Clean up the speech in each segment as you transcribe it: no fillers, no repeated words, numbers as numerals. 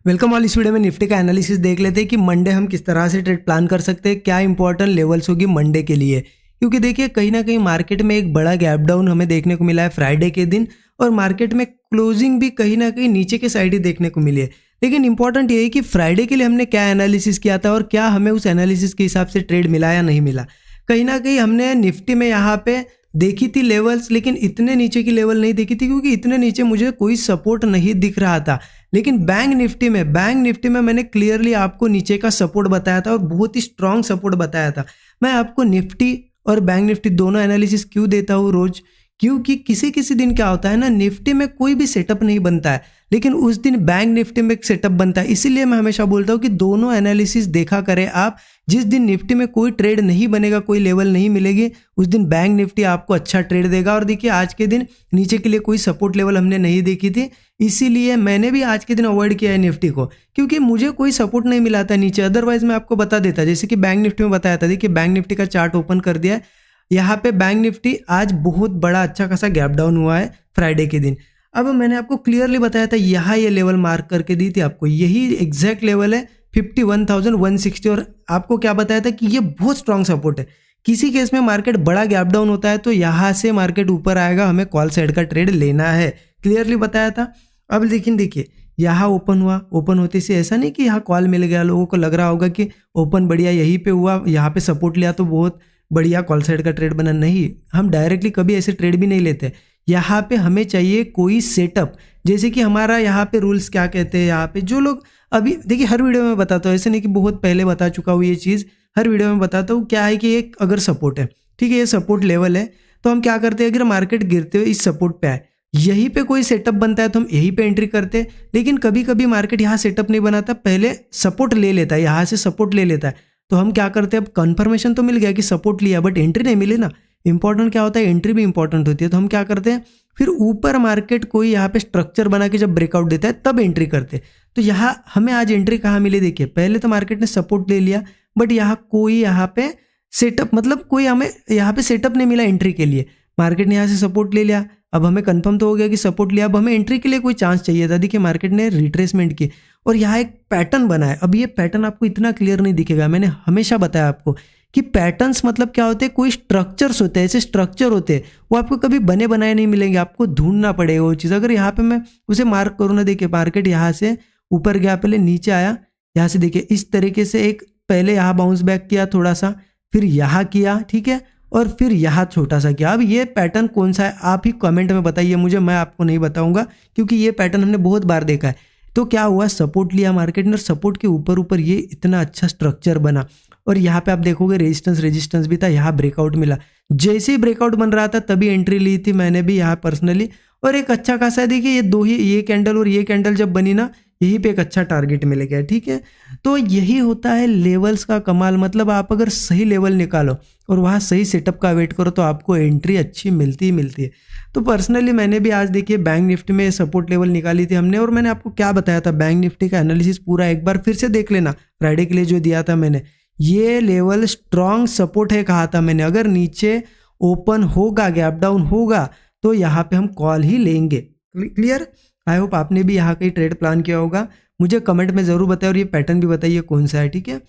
Welcome all. इस video में Nifty का एनालिसिस देख लेते हैं कि मंडे हम किस तरह से ट्रेड प्लान कर सकते हैं, क्या इंपॉर्टेंट लेवल्स होगी मंडे के लिए। क्योंकि देखिए कहीं ना कहीं मार्केट में एक बड़ा गैप डाउन हमें देखने को मिला है फ्राइडे के दिन, और मार्केट में क्लोजिंग भी कहीं ना कहीं नीचे के साइड ही देखने को मिली है। लेकिन इंपॉर्टेंट ये है कि फ्राइडे के लिए हमने क्या एनालिसिस किया था और क्या हमें उस एनालिसिस के हिसाब से ट्रेड मिला या नहीं मिला। कहीं ना कहीं हमने निफ्टी में यहाँ पे देखी थी लेवल्स, लेकिन इतने नीचे की लेवल नहीं देखी थी क्योंकि इतने नीचे मुझे कोई सपोर्ट नहीं दिख रहा था। लेकिन बैंक निफ्टी में मैंने क्लियरली आपको नीचे का सपोर्ट बताया था और बहुत ही स्ट्रांग सपोर्ट बताया था। मैं आपको निफ्टी और बैंक निफ्टी दोनों एनालिसिस क्यों देता हूँ रोज, क्योंकि किसी किसी दिन क्या होता है ना, निफ्टी में कोई भी सेटअप नहीं बनता है लेकिन उस दिन बैंक निफ्टी में एक सेटअप बनता है। इसीलिए मैं हमेशा बोलता हूँ कि दोनों एनालिसिस देखा करें आप। जिस दिन निफ्टी में कोई ट्रेड नहीं बनेगा, कोई लेवल नहीं मिलेगी, उस दिन बैंक निफ्टी आपको अच्छा ट्रेड देगा। और देखिए आज के दिन नीचे के लिए कोई सपोर्ट लेवल हमने नहीं देखी थी, इसीलिए मैंने भी आज के दिन अवॉइड किया है निफ्टी को, क्योंकि मुझे कोई सपोर्ट नहीं मिला था नीचे। अदरवाइज मैं आपको बता देता, जैसे कि बैंक निफ्टी में बताया था। देखिए बैंक निफ्टी का चार्ट ओपन कर दिया है, यहाँ पे बैंक निफ्टी आज बहुत बड़ा अच्छा खासा गैप डाउन हुआ है फ्राइडे के दिन। अब मैंने आपको क्लियरली बताया था, यहाँ ये लेवल मार्क करके दी थी आपको, यही एग्जैक्ट लेवल है 51,160। और आपको क्या बताया था कि ये बहुत स्ट्रांग सपोर्ट है। किसी केस में मार्केट बड़ा गैप डाउन होता है तो यहाँ से मार्केट ऊपर आएगा, हमें कॉल साइड का ट्रेड लेना है, क्लियरली बताया था। अब लेकिन देखिए यहाँ ओपन हुआ, ओपन होते से ऐसा नहीं कि यहाँ कॉल मिल गया, लोगों को लग रहा होगा कि ओपन बढ़िया यहीं पे हुआ, यहाँ पे सपोर्ट लिया तो बहुत बढ़िया कॉल साइड का ट्रेड बना। नहीं, हम डायरेक्टली कभी ऐसे ट्रेड भी नहीं लेते। यहाँ पे हमें चाहिए कोई सेटअप, जैसे कि हमारा यहाँ पे रूल्स क्या कहते हैं। यहाँ पे जो लोग अभी देखिए हर वीडियो में बताता हूँ, ऐसे नहीं कि बहुत पहले बता चुका हूँ ये चीज़, हर वीडियो में बताता हूँ। क्या है कि एक अगर सपोर्ट है, ठीक है, ये सपोर्ट लेवल है, तो हम क्या करते हैं, अगर मार्केट गिरते हुए इस सपोर्ट पे आए, यहीं पे कोई सेटअप बनता है तो हम यहीं पे एंट्री करते हैं। लेकिन कभी कभी मार्केट यहाँ सेटअप नहीं बनाता, पहले सपोर्ट ले लेता है, यहाँ से सपोर्ट ले लेता है, तो हम क्या करते हैं, अब कंफर्मेशन तो मिल गया कि सपोर्ट लिया बट एंट्री नहीं मिली ना। इंपॉर्टेंट क्या होता है, एंट्री भी इंपॉर्टेंट होती है। तो हम क्या करते हैं, फिर ऊपर मार्केट कोई यहाँ पे स्ट्रक्चर बना के जब ब्रेकआउट देता है तब एंट्री करते हैं। तो यहाँ हमें आज एंट्री कहाँ मिली, देखिए पहले तो मार्केट ने सपोर्ट ले लिया बट यहाँ कोई यहाँ पे सेटअप, मतलब कोई हमें यहाँ पे सेटअप नहीं मिला एंट्री के लिए। मार्केट ने यहाँ से सपोर्ट ले लिया, अब हमें कंफर्म तो हो गया कि सपोर्ट लिया, अब हमें एंट्री के लिए कोई चांस चाहिए था। देखिए मार्केट ने रिट्रेसमेंट की और यहाँ एक पैटर्न बना है। अब ये पैटर्न आपको इतना क्लियर नहीं दिखेगा, मैंने हमेशा बताया आपको कि पैटर्न्स मतलब क्या होते हैं, कोई स्ट्रक्चर्स होते हैं, ऐसे स्ट्रक्चर होते हैं, वो आपको कभी बने बनाए नहीं मिलेंगे, आपको ढूंढना पड़ेगा वो चीज़। अगर यहाँ पे मैं उसे मार्क करूँ ना, देखिए मार्केट यहाँ से ऊपर गया, पहले नीचे आया, यहाँ से देखिए इस तरीके से एक पहले यहाँ बाउंस बैक किया थोड़ा सा, फिर यहाँ किया, ठीक है, और फिर यहाँ छोटा सा किया। अब ये पैटर्न कौन सा है आप ही कमेंट में बताइए मुझे, मैं आपको नहीं बताऊंगा क्योंकि ये पैटर्न हमने बहुत बार देखा है। तो क्या हुआ, सपोर्ट लिया मार्केट ने और सपोर्ट के ऊपर ऊपर ये इतना अच्छा स्ट्रक्चर बना, और यहाँ पे आप देखोगे रेजिस्टेंस भी था, यहाँ ब्रेकआउट मिला। जैसे ही ब्रेकआउट बन रहा था तभी एंट्री ली थी मैंने भी यहाँ पर्सनली, और एक अच्छा खासा है। देखिए ये कैंडल और ये कैंडल जब बनी ना, यहीं पे एक अच्छा टारगेट मिल गया, ठीक है। तो यही होता है लेवल्स का कमाल, मतलब आप अगर सही लेवल निकालो और वहाँ सही सेटअप का वेट करो तो आपको एंट्री अच्छी मिलती ही मिलती है। तो पर्सनली मैंने भी आज देखिए बैंक निफ्टी में सपोर्ट लेवल निकाली थी हमने, और मैंने आपको क्या बताया था, बैंक निफ्टी का एनालिसिस पूरा एक बार फिर से देख लेना, फ्राइडे के लिए जो दिया था मैंने। ये लेवल स्ट्रॉन्ग सपोर्ट है कहा था मैंने, अगर नीचे ओपन होगा, गैप डाउन होगा, तो यहाँ पे हम कॉल ही लेंगे। क्लियर? आई होप आपने भी यहाँ कहीं ट्रेड प्लान किया होगा, मुझे कमेंट में ज़रूर बताएं, और ये पैटर्न भी बताइए कौन सा है, ठीक है।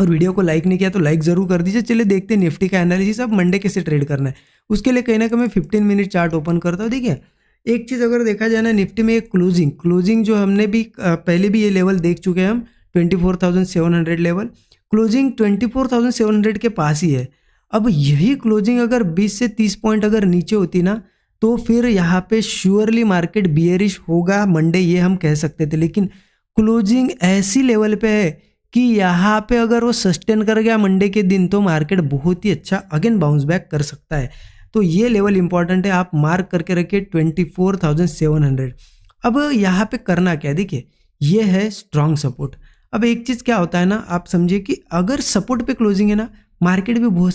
और वीडियो को लाइक नहीं किया तो लाइक ज़रूर कर दीजिए। चलिए देखते हैं निफ्टी का एनालिसिस अब मंडे कैसे ट्रेड करना है। उसके लिए कहीं ना कहीं मैं 15 मिनट चार्ट ओपन करता हूँ। देखिए एक चीज़ अगर देखा जाए ना, निफ्टी में एक क्लोजिंग जो हमने भी पहले भी ये लेवल देख चुके हैं हम, 24,700 लेवल, क्लोजिंग 24,700 के पास ही है। अब यही क्लोजिंग अगर 20 से 30 पॉइंट अगर नीचे होती ना, तो फिर यहाँ पे श्योरली मार्केट बियरिश होगा मंडे, ये हम कह सकते थे। लेकिन क्लोजिंग ऐसी लेवल पे है कि यहाँ पे अगर वो सस्टेन कर गया मंडे के दिन तो मार्केट बहुत ही अच्छा अगेन बाउंस बैक कर सकता है। तो ये लेवल इंपॉर्टेंट है, आप मार्क करके रखिए 24,700। अब यहाँ पे करना क्या है, देखिए ये है स्ट्रॉन्ग सपोर्ट। अब एक चीज़ क्या होता है ना, आप समझिए कि अगर सपोर्ट पे क्लोजिंग है ना, मार्केट भी बहुत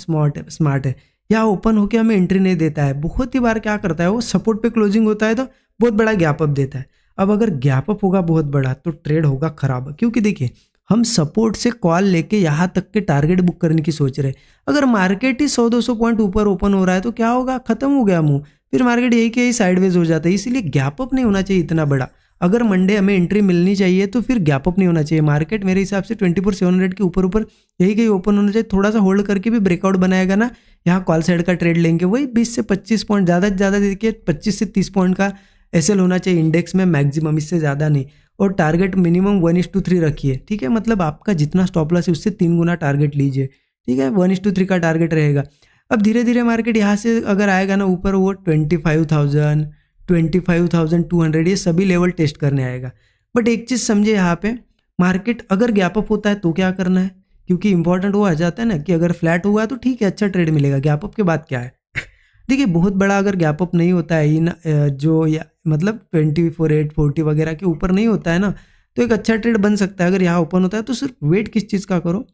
स्मार्ट है, या ओपन होके हमें एंट्री नहीं देता है। बहुत ही बार क्या करता है, वो सपोर्ट पे क्लोजिंग होता है तो बहुत बड़ा गैप अप देता है। अब अगर गैप अप होगा बहुत बड़ा तो ट्रेड होगा खराब, क्योंकि देखिए हम सपोर्ट से कॉल लेके यहाँ तक के टारगेट बुक करने की सोच रहे हैं। अगर मार्केट ही 100-200 पॉइंट ऊपर ओपन हो रहा है तो क्या होगा, खत्म हो गया मुंह, फिर मार्केट यही के ही साइडवेज हो जाता है। इसीलिए गैप अप नहीं होना चाहिए इतना बड़ा। अगर मंडे हमें एंट्री मिलनी चाहिए तो फिर गैप अप नहीं होना चाहिए। मार्केट मेरे हिसाब से 24,700 के ऊपर ऊपर यही कहीं ओपन होना चाहिए। थोड़ा सा होल्ड करके भी ब्रेकआउट बनाएगा ना, यहाँ कॉल साइड का ट्रेड लेंगे, वही 20 से 25 पॉइंट, ज़्यादा से ज़्यादा देखिए 25 से 30 पॉइंट का एसएल होना चाहिए इंडेक्स में मैक्सिमम, इससे ज़्यादा नहीं। और टारगेट मिनिमम 1:3 रखिए, ठीक है। मतलब आपका जितना स्टॉप लॉस है उससे 3 गुना टारगेट लीजिए, ठीक है। 1:3 का टारगेट रहेगा। अब धीरे धीरे मार्केट यहाँ से अगर आएगा ना ऊपर, वो 25,000, 25,200 ये सभी लेवल टेस्ट करने आएगा। बट एक चीज़ समझे यहाँ पे, मार्केट अगर गैप अप होता है तो क्या करना है, क्योंकि इंपॉर्टेंट वो आ जाता है ना कि अगर फ्लैट हुआ तो ठीक है, अच्छा ट्रेड मिलेगा, गैप अप के बाद क्या है। देखिए बहुत बड़ा अगर गैप अप नहीं होता है जो मतलब 24,840 वगैरह के ऊपर नहीं होता है ना, तो एक अच्छा ट्रेड बन सकता है। अगर यहाँ ओपन होता है तो सिर्फ वेट किस चीज़ का करो,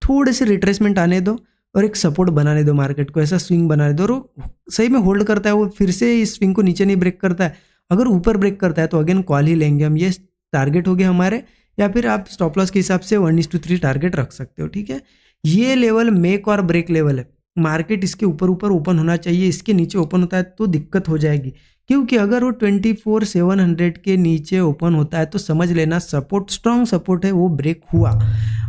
थोड़े से रिट्रेसमेंट आने दो और एक सपोर्ट बनाने दो मार्केट को, ऐसा स्विंग बनाने दो। और वो सही में होल्ड करता है, वो फिर से इस स्विंग को नीचे नहीं ब्रेक करता है, अगर ऊपर ब्रेक करता है तो अगेन कॉल ही लेंगे हम। ये टारगेट हो गए हमारे, या फिर आप स्टॉप लॉस के हिसाब से 1:3 टारगेट रख सकते हो, ठीक है। ये लेवल मेक और ब्रेक लेवल है। मार्केट इसके ऊपर ऊपर ओपन होना चाहिए, इसके नीचे ओपन होता है तो दिक्कत हो जाएगी, क्योंकि अगर वो 24,700 के नीचे ओपन होता है तो समझ लेना सपोर्ट, स्ट्रॉन्ग सपोर्ट है, वो ब्रेक हुआ।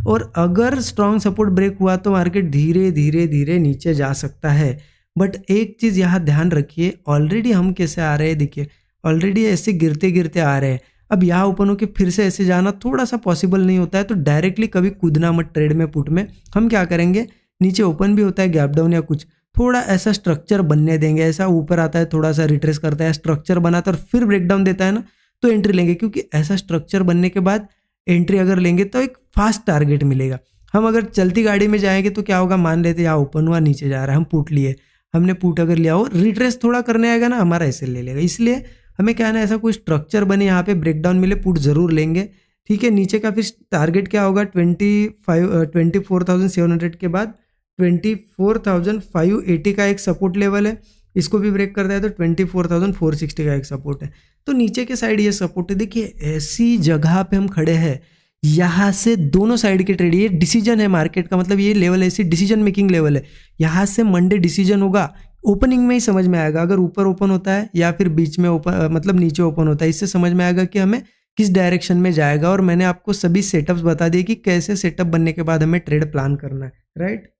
और अगर स्ट्रॉन्ग सपोर्ट ब्रेक हुआ तो मार्केट धीरे धीरे धीरे नीचे जा सकता है। बट एक चीज़ यहाँ ध्यान रखिए, ऑलरेडी हम कैसे आ रहे हैं, देखिए ऑलरेडी ऐसे गिरते गिरते आ रहे हैं। अब यहाँ ओपन होकर फिर से ऐसे जाना थोड़ा सा पॉसिबल नहीं होता है, तो डायरेक्टली कभी कूदना मत ट्रेड में, पुट में। हम क्या करेंगे, नीचे ओपन भी होता है गैप डाउन या कुछ, थोड़ा ऐसा स्ट्रक्चर बनने देंगे, ऐसा ऊपर आता है थोड़ा सा रिट्रेस करता है, स्ट्रक्चर बनाता है और फिर ब्रेकडाउन देता है ना, तो एंट्री लेंगे। क्योंकि ऐसा स्ट्रक्चर बनने के बाद एंट्री अगर लेंगे तो एक फास्ट टारगेट मिलेगा। हम अगर चलती गाड़ी में जाएंगे तो क्या होगा, मान लेते यहाँ ओपन हुआ नीचे जा रहा है, हम पुट लिए, हमने पुट अगर लिया हो, रिट्रेस थोड़ा करने आएगा ना, हमारा ऐसे ले लेगा। इसलिए हमें क्या है ना, ऐसा कोई स्ट्रक्चर बने, यहाँ पे ब्रेकडाउन मिले, पुट जरूर लेंगे, ठीक है। नीचे का फिर टारगेट क्या होगा, 24,700 के बाद 24,580 का एक सपोर्ट लेवल है, इसको भी ब्रेक करता है तो 24,460 का एक सपोर्ट है। तो नीचे के साइड ये सपोर्ट है। देखिए ऐसी जगह पे हम खड़े हैं, यहाँ से दोनों साइड के ट्रेड, ये डिसीजन है मार्केट का, मतलब ये लेवल ऐसी डिसीजन मेकिंग लेवल है। यहाँ से मंडे डिसीजन होगा, ओपनिंग में ही समझ में आएगा, अगर ऊपर ओपन होता है या फिर बीच में ओपन, मतलब नीचे ओपन होता है, इससे समझ में आएगा कि हमें किस डायरेक्शन में जाएगा। और मैंने आपको सभी सेटअप्स बता दिए कि कैसे सेटअप बनने के बाद हमें ट्रेड प्लान करना है, राइट।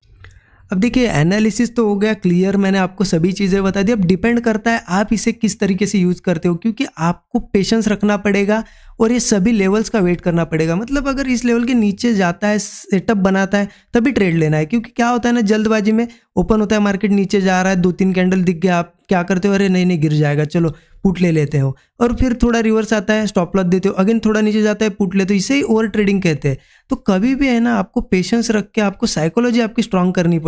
अब देखिए एनालिसिस तो हो गया क्लियर, मैंने आपको सभी चीज़ें बता दी। अब डिपेंड करता है आप इसे किस तरीके से यूज़ करते हो, क्योंकि आपको पेशेंस रखना पड़ेगा और ये सभी लेवल्स का वेट करना पड़ेगा। मतलब अगर इस लेवल के नीचे जाता है, सेटअप बनाता है, तभी ट्रेड लेना है। क्योंकि क्या होता है ना, जल्दबाजी में ओपन होता है मार्केट, नीचे जा रहा है, 2-3 कैंडल दिख गया, आप क्या करते हो, अरे नहीं नहीं गिर जाएगा, चलो पुट ले लेते हो। और फिर थोड़ा रिवर्स आता है, स्टॉप लॉस देते हो, अगेन थोड़ा नीचे जाता है, पुट लेते हो। इसे ही ओवर ट्रेडिंग कहते हैं। तो कभी भी है ना, आपको पेशेंस रख के, आपको साइकोलॉजी आपकी स्ट्रांग करनी